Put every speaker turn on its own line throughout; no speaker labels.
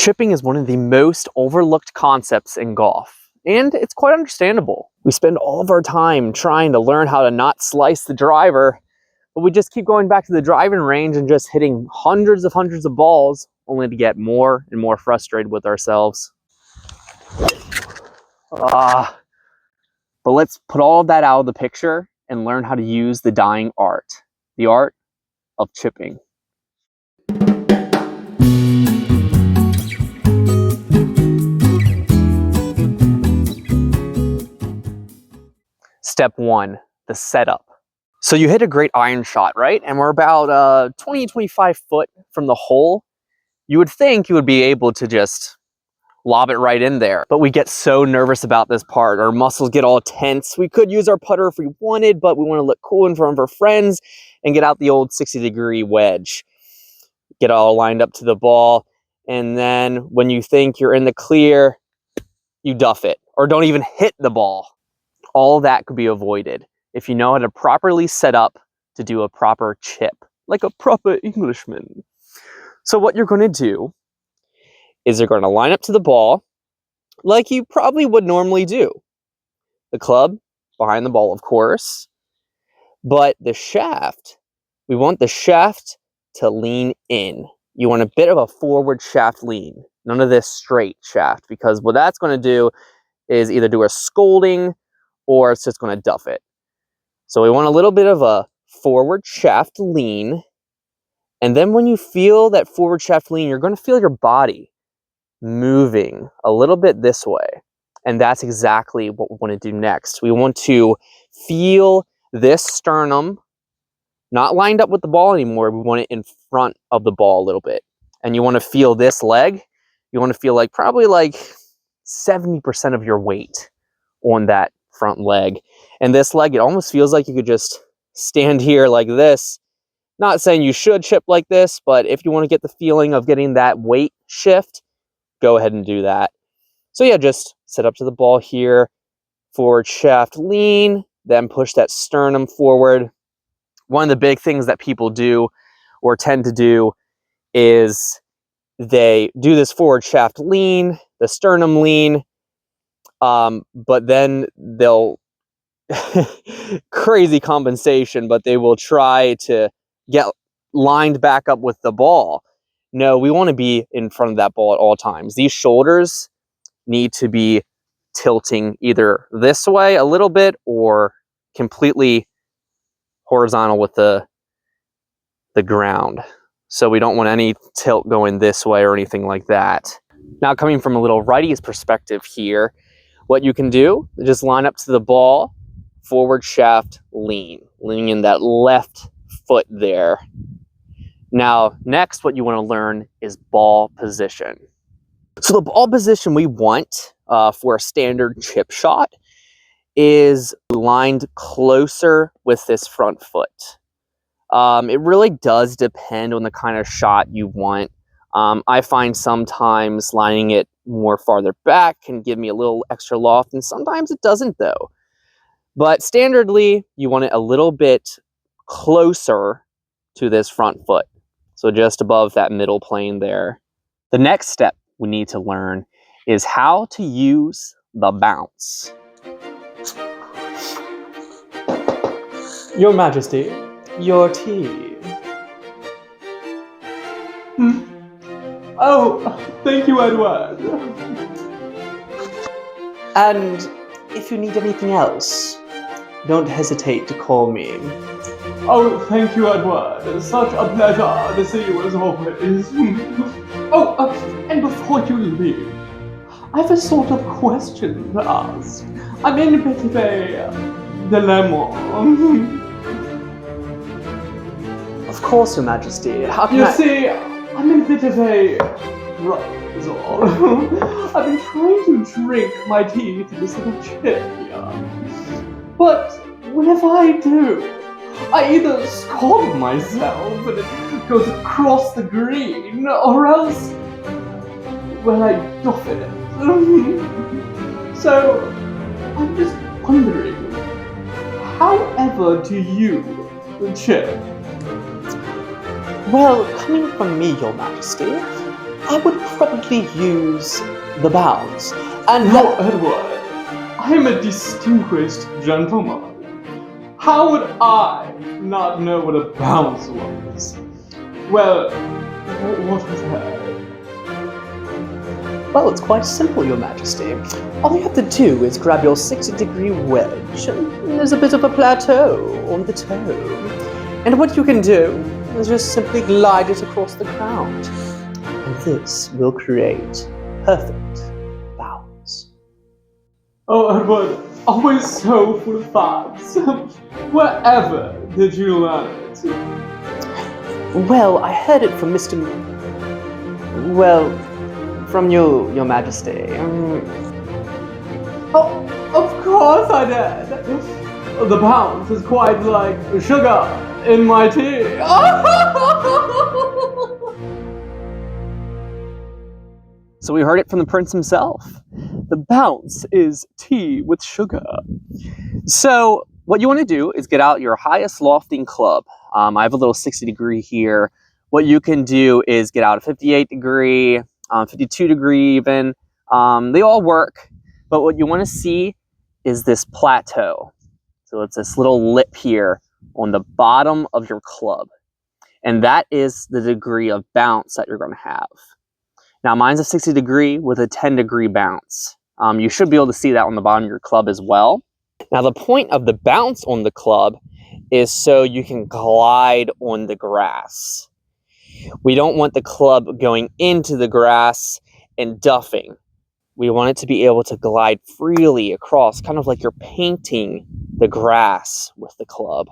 Chipping is one of the most overlooked concepts in golf, and it's quite understandable. We spend all of our time trying to learn how to not slice the driver, but we just keep going back to the driving range and just hitting hundreds of balls, only to get more and more frustrated with ourselves. But let's put all of that out of the picture and learn how to use the dying art, the art of chipping. Step 1, the setup. So you hit a great iron shot, right? And we're about 20-25 foot from the hole. You would think you would be able to just lob it right in there. But we get so nervous about this part. Our muscles get all tense. We could use our putter if we wanted, but we want to look cool in front of our friends and get out the old 60-degree wedge. Get all lined up to the ball. And then when you think you're in the clear, you duff it or don't even hit the ball. All that could be avoided if you know how to properly set up to do a proper chip, like a proper Englishman. So what you're going to do is you're going to line up to the ball like you probably would normally do. The club behind the ball, of course, but the shaft, we want the shaft to lean in. You want a bit of a forward shaft lean, none of this straight shaft, because what that's going to do is either do a scolding or it's just going to duff it. So we want a little bit of a forward shaft lean. And then when you feel that forward shaft lean, you're going to feel your body moving a little bit this way. And that's exactly what we want to do next. We want to feel this sternum not lined up with the ball anymore. We want it in front of the ball a little bit. And you want to feel this leg. You want to feel like probably like 70% of your weight on that front leg. And this leg, it almost feels like you could just stand here like this. Not saying you should chip like this, but if you want to get the feeling of getting that weight shift, go ahead and do that. So yeah, just sit up to the ball here, forward shaft lean, then push that sternum forward. One of the big things that people do or tend to do is they do this forward shaft lean, the sternum lean, but then they'll crazy compensation, but they will try to get lined back up with the ball. No, we want to be in front of that ball at all times. These shoulders need to be tilting either this way a little bit or completely horizontal with the ground. So we don't want any tilt going this way or anything like that. Now, coming from a little righty's perspective here, what you can do is just line up to the ball, forward shaft lean, leaning in that left foot there. Now, next, what you want to learn is ball position. So the ball position we want for a standard chip shot is lined closer with this front foot. It really does depend on the kind of shot you want. I find sometimes lining it more farther back can give me a little extra loft, and sometimes it doesn't though. But standardly, you want it a little bit closer to this front foot. So just above that middle plane there. The next step we need to learn is how to use the bounce.
Your Majesty, your tea. Oh, thank you, Edward. And if you need anything else, don't hesitate to call me. Oh, thank you, Edward. Such a pleasure to see you as always. And before you leave, I have a sort of question to ask. I'm in a bit of a dilemma.
Of course, Your Majesty. How can
You see, I'm in a bit of a rut, is all. I've been trying to drink my tea to this little chip here. But whenever I do, I either scald myself and it goes across the green, or else, well, I doff it. So, I'm just wondering, how ever do you chip?
Well, coming from me, Your Majesty,
I would probably use the bounce. And no, Edward, I am a distinguished gentleman. How would I not know what a bounce was? Well, what was that? Well, it's quite simple, Your Majesty. All you have to do is grab your 60-degree wedge, and there's a bit of a plateau on the toe. And what you can do is just simply glide it across the ground. And this will create perfect bounce. Oh, Edward, always so full of facts. Wherever did you learn it? Well, I heard it from Mr. From you, Your Majesty. Oh, of course I did. The bounce is quite like sugar in my tea.
So we heard it from the prince himself. The bounce is tea with sugar. So what you want to do is get out your highest lofting club. I have a little 60-degree here. What you can do is get out a 58-degree, 52-degree even. They all work, but what you want to see is this plateau. So it's this little lip here on the bottom of your club. And that is the degree of bounce that you're going to have. Now mine's a 60-degree with a 10-degree bounce. You should be able to see that on the bottom of your club as well. Now the point of the bounce on the club is so you can glide on the grass. We don't want the club going into the grass and duffing. We want it to be able to glide freely across, kind of like you're painting the grass with the club.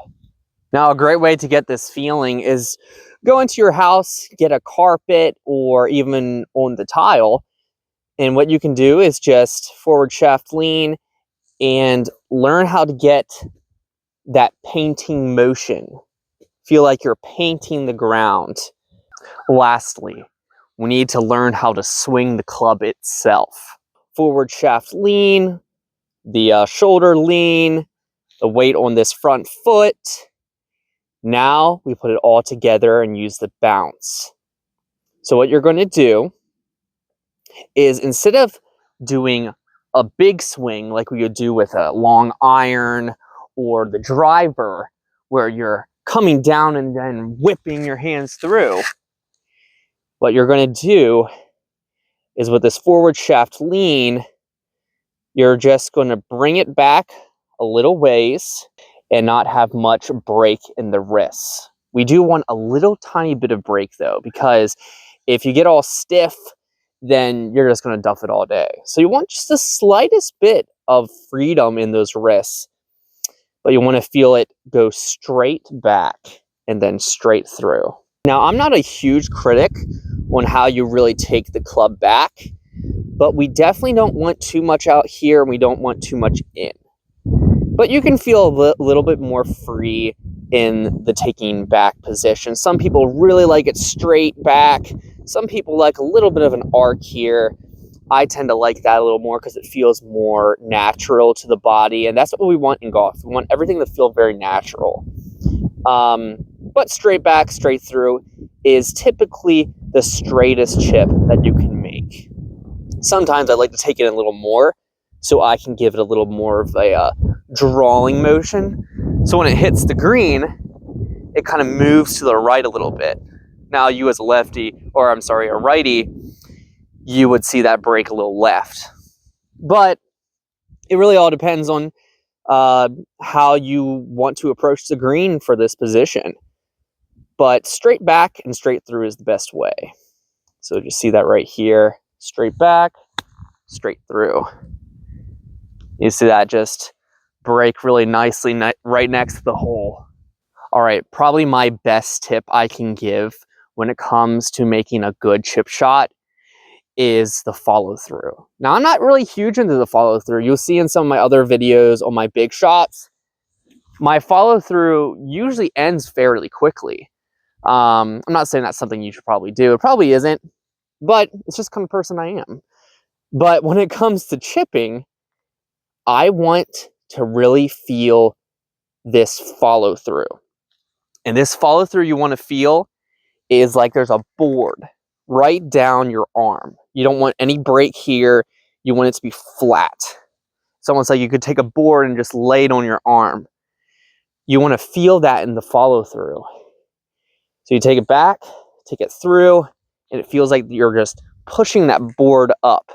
Now, a great way to get this feeling is go into your house, get a carpet, or even on the tile. And what you can do is just forward shaft lean and learn how to get that painting motion. Feel like you're painting the ground. Lastly, we need to learn how to swing the club itself. Forward shaft lean, the shoulder lean, the weight on this front foot. Now we put it all together and use the bounce. So what you're going to do is instead of doing a big swing like we would do with a long iron or the driver where you're coming down and then whipping your hands through, what you're going to do is with this forward shaft lean, you're just going to bring it back a little ways and not have much break in the wrists. We do want a little tiny bit of break though, because if you get all stiff, then you're just going to duff it all day. So you want just the slightest bit of freedom in those wrists, but you want to feel it go straight back and then straight through. Now, I'm not a huge critic on how you really take the club back, but we definitely don't want too much out here and we don't want too much in. But you can feel a little bit more free in the taking back position. Some people really like it straight back. Some people like a little bit of an arc here. I tend to like that a little more because it feels more natural to the body, and that's what we want in golf. We want everything to feel very natural. But straight back, straight through is typically the straightest chip that you can make. Sometimes I like to take it a little more so I can give it a little more of a drawing motion. So when it hits the green, it kind of moves to the right a little bit. Now you as a lefty, or I'm sorry, a righty, you would see that break a little left. But it really all depends on how you want to approach the green for this position. But straight back and straight through is the best way. So just see that right here, straight back, straight through. You see that just break really nicely right next to the hole. All right, probably my best tip I can give when it comes to making a good chip shot is the follow through. Now, I'm not really huge into the follow through. You'll see in some of my other videos on my big shots, my follow through usually ends fairly quickly. I'm not saying that's something you should probably do. It probably isn't, but it's just the kind of person I am. But when it comes to chipping, I want to really feel this follow through. And this follow through you want to feel is like there's a board right down your arm. You don't want any break here. You want it to be flat. It's almost like you could take a board and just lay it on your arm. You want to feel that in the follow through. So you take it back, take it through, and it feels like you're just pushing that board up.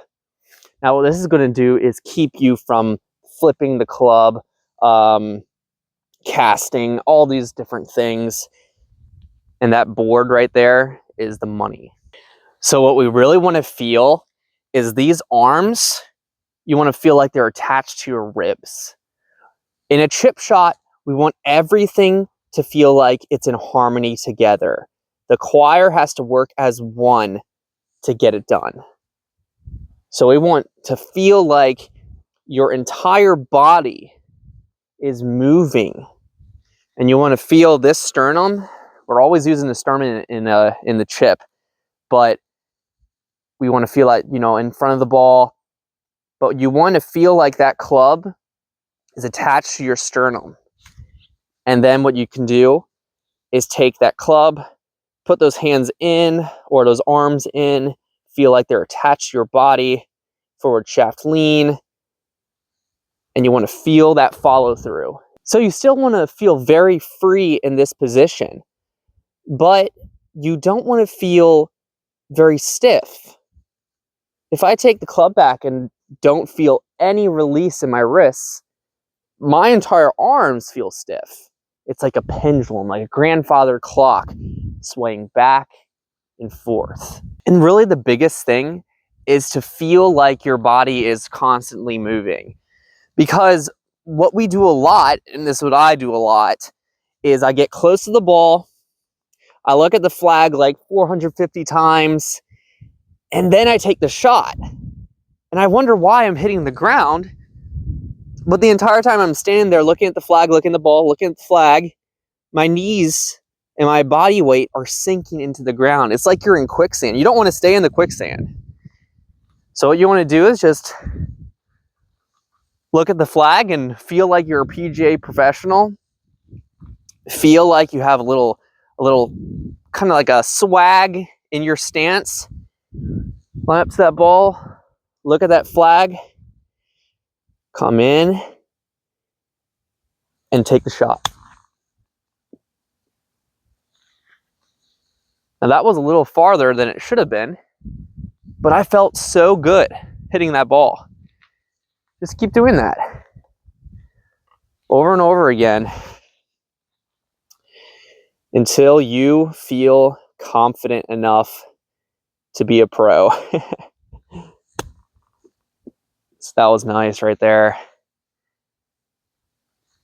Now what this is going to do is keep you from flipping the club, casting, all these different things. And that board right there is the money. So what we really want to feel is these arms, you want to feel like they're attached to your ribs. In a chip shot, we want everything to feel like it's in harmony together. The choir has to work as one to get it done. So we want to feel like your entire body is moving. And you want to feel this sternum. We're always using the sternum in the chip, but we want to feel like, you know, in front of the ball. But you want to feel like that club is attached to your sternum. And then what you can do is take that club, put those hands in or those arms in, feel like they're attached to your body, forward shaft lean, and you want to feel that follow through. So you still want to feel very free in this position, but you don't want to feel very stiff. If I take the club back and don't feel any release in my wrists, my entire arms feel stiff. It's like a pendulum, like a grandfather clock, swaying back and forth. And really the biggest thing is to feel like your body is constantly moving. Because what we do a lot, and this is what I do a lot, is I get close to the ball, I look at the flag like 450 times, and then I take the shot. And I wonder why I'm hitting the ground. But the entire time I'm standing there looking at the flag, looking at the ball, looking at the flag, my knees and my body weight are sinking into the ground. It's like you're in quicksand. You don't want to stay in the quicksand. So what you want to do is just look at the flag and feel like you're a PGA professional. Feel like you have a little kind of like a swag in your stance. Line up to that ball, look at that flag, come in, and take the shot. Now that was a little farther than it should have been, but I felt so good hitting that ball. Just keep doing that over and over again until you feel confident enough to be a pro. So that was nice right there.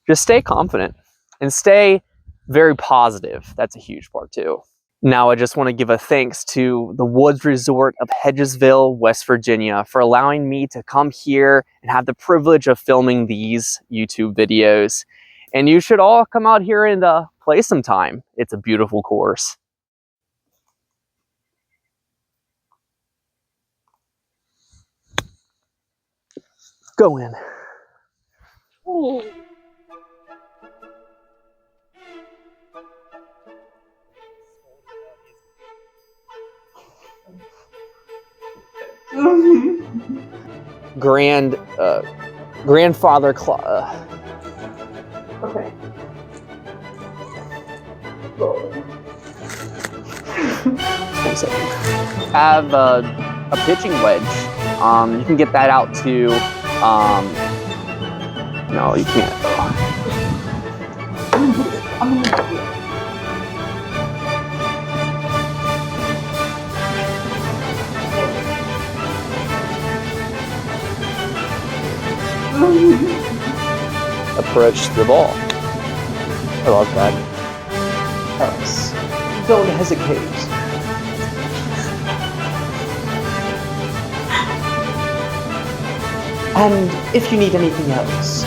Just stay confident and stay very positive. That's a huge part too. Now I just want to give a thanks to the Woods Resort of Hedgesville, West Virginia for allowing me to come here and have the privilege of filming these YouTube videos. And you should all come out here and play sometime. It's a beautiful course. Go in. Oh. Grandfather
Okay.
have a pitching wedge. You can get that out to, no, you can't.
I'm gonna do it.
Approach the ball. I love that.
Yes. Don't hesitate. And if you need anything else,